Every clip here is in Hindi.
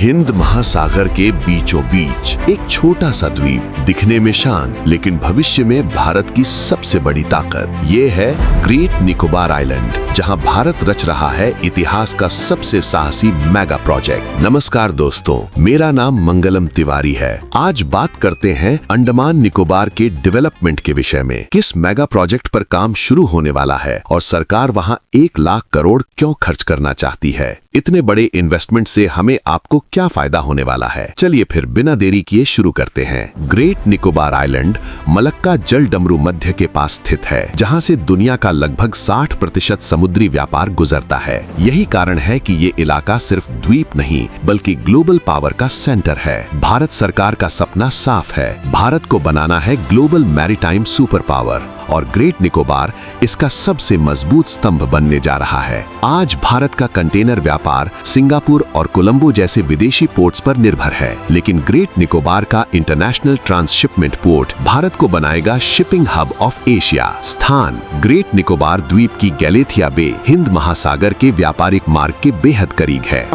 हिंद महासागर के बीचों बीच एक छोटा सा द्वीप, दिखने में शांत लेकिन भविष्य में भारत की सबसे बड़ी ताकत। ये है ग्रेट निकोबार आइलैंड, जहां भारत रच रहा है इतिहास का सबसे साहसी मेगा प्रोजेक्ट। नमस्कार दोस्तों, मेरा नाम मंगलम तिवारी है। आज बात करते हैं अंडमान निकोबार के डेवलपमेंट के विषय में। किस मेगा प्रोजेक्ट पर काम शुरू होने वाला है और सरकार वहां 1 लाख करोड़ क्यों खर्च करना चाहती है। इतने बड़े इन्वेस्टमेंट से हमें आपको क्या फायदा होने वाला है। चलिए फिर बिना देरी किए शुरू करते हैं। ग्रेट निकोबार आइलैंड मलक्का जल डमरू मध्य के पास स्थित है, जहां से दुनिया का लगभग 60% समुद्री व्यापार गुजरता है। यही कारण है कि ये इलाका सिर्फ द्वीप नहीं बल्कि ग्लोबल पावर का सेंटर है। भारत सरकार का सपना साफ है, भारत को बनाना है ग्लोबल मैरीटाइम सुपर पावर, और ग्रेट निकोबार इसका सबसे मजबूत स्तंभ बनने जा रहा है। आज भारत का कंटेनर व्यापार सिंगापुर और कोलंबो जैसे विदेशी पोर्ट्स पर निर्भर है, लेकिन ग्रेट निकोबार का इंटरनेशनल ट्रांसशिपमेंट पोर्ट भारत को बनाएगा शिपिंग हब ऑफ एशिया। स्थान ग्रेट निकोबार द्वीप की गैलेथिया बे हिंद महासागर के व्यापारिक मार्ग के बेहद करीब है।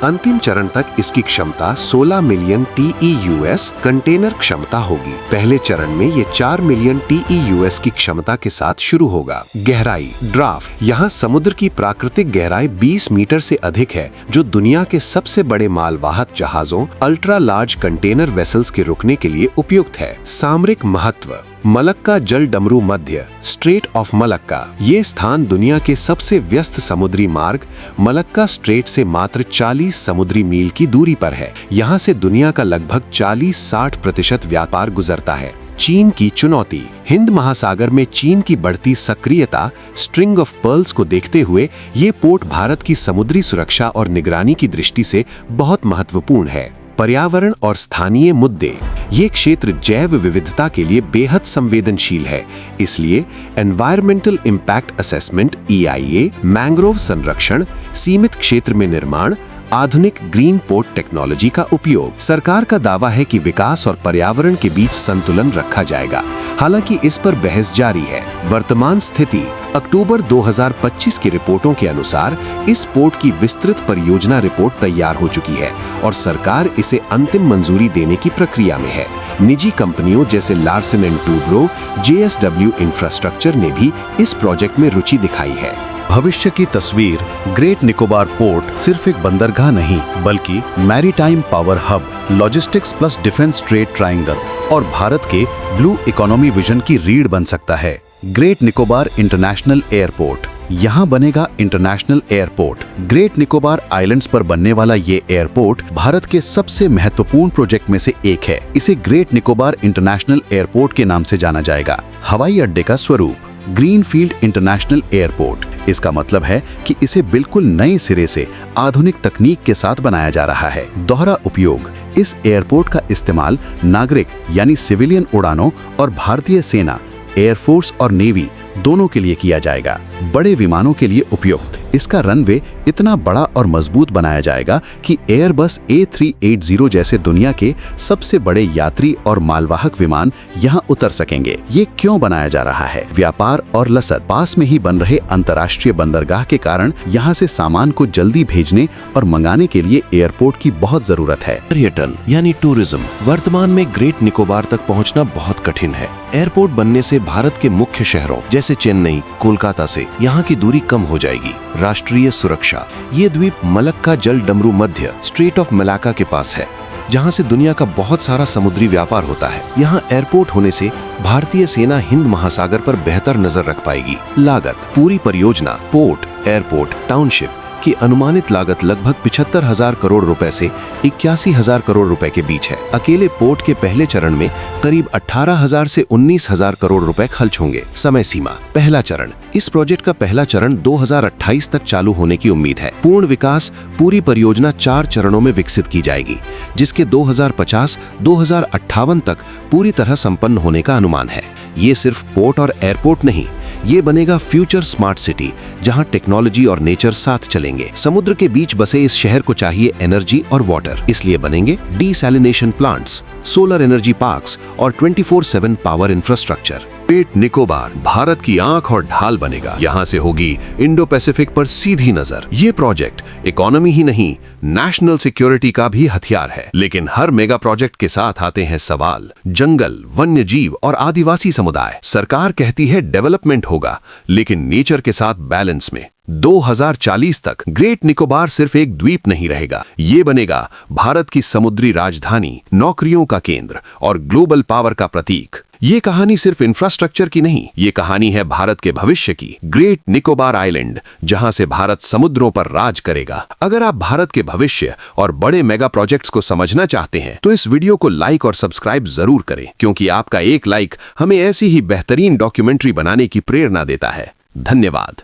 अंतिम चरण तक इसकी क्षमता 16 मिलियन TEUS कंटेनर क्षमता होगी। पहले चरण में ये 4 मिलियन TEUS की क्षमता के साथ शुरू होगा। गहराई ड्राफ्ट, यहाँ समुद्र की प्राकृतिक गहराई 20 मीटर से अधिक है, जो दुनिया के सबसे बड़े मालवाहक जहाजों अल्ट्रा लार्ज कंटेनर वेसल्स के रुकने के लिए उपयुक्त है। सामरिक महत्व मलक्का जल डमरू मध्य स्ट्रेट ऑफ मलक्का, ये स्थान दुनिया के सबसे व्यस्त समुद्री मार्ग मलक्का स्ट्रेट से मात्र 40 समुद्री मील की दूरी पर है। यहाँ से दुनिया का लगभग 40-60% व्यापार गुजरता है। चीन की चुनौती, हिंद महासागर में चीन की बढ़ती सक्रियता स्ट्रिंग ऑफ पर्ल्स को देखते हुए ये पोर्ट भारत की समुद्री सुरक्षा और निगरानी की दृष्टि से बहुत महत्वपूर्ण है। पर्यावरण और स्थानीय मुद्दे, ये क्षेत्र जैव विविधता के लिए बेहद संवेदनशील है, इसलिए environmental impact assessment EIA, mangrove संरक्षण, सीमित क्षेत्र में निर्माण, आधुनिक ग्रीन पोर्ट टेक्नोलॉजी का उपयोग। सरकार का दावा है कि विकास और पर्यावरण के बीच संतुलन रखा जाएगा, हालांकि इस पर बहस जारी है। वर्तमान स्थिति अक्टूबर 2025 की रिपोर्टों के अनुसार इस पोर्ट की विस्तृत परियोजना रिपोर्ट तैयार हो चुकी है और सरकार इसे अंतिम मंजूरी देने की प्रक्रिया में है। निजी कंपनियों जैसे Larsen and Toubro, JSW infrastructure ने भी इस प्रोजेक्ट में रुचि दिखाई है। भविष्य की तस्वीर ग्रेट निकोबार पोर्ट सिर्फ एक बंदरगाह नहीं बल्कि maritime power hub, logistics plus defence trade triangle और भारत के ब्लू इकोनॉमी विजन की रीढ़ बन सकता है। ग्रेट निकोबार इंटरनेशनल एयरपोर्ट, यहाँ बनेगा international airport. Great Nicobar islands पर बनने वाला ये एयरपोर्ट भारत के सबसे महत्वपूर्ण प्रोजेक्ट में से एक है। इसे ग्रेट निकोबार इंटरनेशनल एयरपोर्ट के नाम से जाना जाएगा। हवाई अड्डे का स्वरूप ग्रीनफील्ड इंटरनेशनल एयरपोर्ट, इसका मतलब है कि इसे बिल्कुल नए सिरे से आधुनिक तकनीक के साथ बनाया जा रहा है। दोहरा उपयोग, इस एयरपोर्ट का इस्तेमाल नागरिक यानी सिविलियन उड़ानों और भारतीय सेना, एयरफोर्स और नेवी दोनों के लिए किया जाएगा। बड़े विमानों के लिए उपयुक्त, इसका रनवे इतना बड़ा और मजबूत बनाया जाएगा कि एयरबस A380 जैसे दुनिया के सबसे बड़े यात्री और मालवाहक विमान यहाँ उतर सकेंगे। ये क्यों बनाया जा रहा है? व्यापार और लसत, पास में ही बन रहे अंतर्राष्ट्रीय बंदरगाह के कारण यहाँ से सामान को जल्दी भेजने और मंगाने के लिए एयरपोर्ट की बहुत जरूरत है। पर्यटन यानी टूरिज्म, वर्तमान में ग्रेट निकोबार तक पहुँचना बहुत कठिन है। एयरपोर्ट बनने से भारत के मुख्य शहरों जैसे चेन्नई, कोलकाता से यहाँ की दूरी कम हो जाएगी। राष्ट्रीय सुरक्षा, ये द्वीप मलक्का जल डमरू मध्य स्ट्रेट ऑफ मलाक्का के पास है, जहाँ से दुनिया का बहुत सारा समुद्री व्यापार होता है। यहाँ एयरपोर्ट होने से भारतीय सेना हिंद महासागर पर बेहतर नजर रख पाएगी। लागत, पूरी परियोजना पोर्ट, एयरपोर्ट, टाउनशिप की अनुमानित लागत लगभग 75,000 करोड़ रुपए से 81,000 करोड़ रुपए के बीच है। अकेले पोर्ट के पहले चरण में करीब 18,000 से 19,000 करोड़ रुपए खर्च होंगे। समय सीमा, पहला चरण, इस प्रोजेक्ट का पहला चरण 2028 तक चालू होने की उम्मीद है। पूर्ण विकास, पूरी परियोजना 4 चरणों में विकसित की जाएगी, जिसके 2050-2058 तक पूरी तरह संपन्न होने का अनुमान है। ये सिर्फ पोर्ट और एयरपोर्ट नहीं, ये बनेगा फ्यूचर स्मार्ट सिटी, जहां टेक्नोलॉजी और नेचर साथ चलेंगे। समुद्र के बीच बसे इस शहर को चाहिए एनर्जी और वाटर, इसलिए बनेंगे desalination plants, solar energy parks और 24/7 power infrastructure. Great Nicobar Bharat की आंख और ढाल बनेगा। यहाँ से होगी इंडो पैसिफिक पर सीधी नजर। ये प्रोजेक्ट इकोनॉमी ही नहीं, नेशनल सिक्योरिटी का भी हथियार है। लेकिन हर मेगा प्रोजेक्ट के साथ आते हैं सवाल। जंगल, वन्य जीव और आदिवासी समुदाय। सरकार कहती है डेवलपमेंट होगा, लेकिन नेचर के साथ बैलेंस में। 2040 तक ग्रेट निकोबार सिर्फ एक द्वीप नहीं रहेगा, ये बनेगा भारत की समुद्री राजधानी, नौकरियों का केंद्र और ग्लोबल पावर का प्रतीक। ये कहानी सिर्फ इंफ्रास्ट्रक्चर की नहीं, ये कहानी है भारत के भविष्य की। ग्रेट निकोबार आइलैंड, जहां से भारत समुद्रों पर राज करेगा। अगर आप भारत के भविष्य और बड़े मेगा प्रोजेक्ट्स को समझना चाहते हैं तो इस वीडियो को लाइक और सब्सक्राइब जरूर करें, क्योंकि आपका एक लाइक हमें ऐसी ही बेहतरीन डॉक्यूमेंट्री बनाने की प्रेरणा देता है। धन्यवाद।